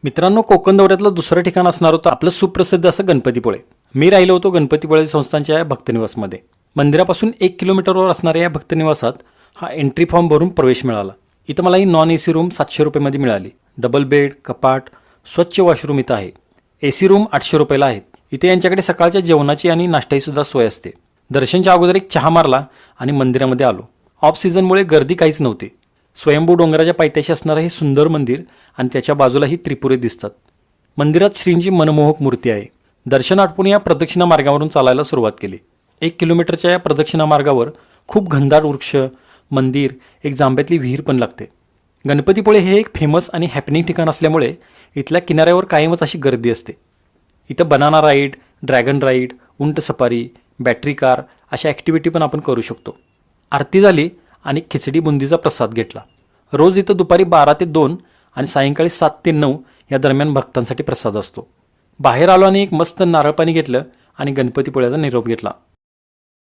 मित्रांनो, कोकण दौऱ्यातलं दुसरं ठिकाण असणार होतं आपलं सुप्रसिद्ध असं गणपतीपुळे. मी राहिलो होतो गणपतीपुळे संस्थानच्या या भक्तनिवासमध्ये. मंदिरापासून 1 किलोमीटरवर असणाऱ्या या भक्तनिवासात हा एंट्री फॉर्म भरून प्रवेश मिळाला. इथं मला ही नॉन AC रूम 700 रुपयेमध्ये मिळाली. डबल बेड, कपाट, स्वच्छ वॉशरूम इथं आहे. AC रूम 800 रुपयाला आहेत. इथे यांच्याकडे सकाळच्या जेवणाची आणि नाश्त्याची सुद्धा सोय असते. दर्शनच्या अगोदर एक चहा मारला आणि मंदिरामध्ये आलो. ऑफ सीझनमुळे गर्दी काहीच नव्हती. स्वयंभू डोंगराच्या पायथ्याशी असणारं हे सुंदर मंदिर आणि त्याच्या बाजूलाही त्रिपुरे दिसतात. मंदिरात श्रींची मनमोहक मूर्ती आहे. दर्शन आटपून या प्रदक्षिणा मार्गावरून चालायला सुरुवात केली. 1 किलोमीटरच्या या प्रदक्षिणा मार्गावर खूप घनदाट वृक्ष, मंदिर, एक जांभ्यातली विहीर पण लागते. गणपतीपुळे हे एक फेमस आणि हॅपनिंग ठिकाण असल्यामुळे इथल्या किनाऱ्यावर कायमच अशी गर्दी असते. इथं बनाना राईड, ड्रॅगन राईड, उंट सफारी, बॅटरी कार अशा ॲक्टिव्हिटी पण आपण करू शकतो. आरती झाली आणि खिचडी बुंदीचा प्रसाद घेतला. रोज इथं दुपारी 12 ते 2 आणि सायंकाळी 7 ते 9 या दरम्यान भक्तांसाठी प्रसाद असतो. बाहेर आलो आणि एक मस्त नारळ पाणी घेतलं आणि गणपतीपुळ्याचा निरोप घेतला.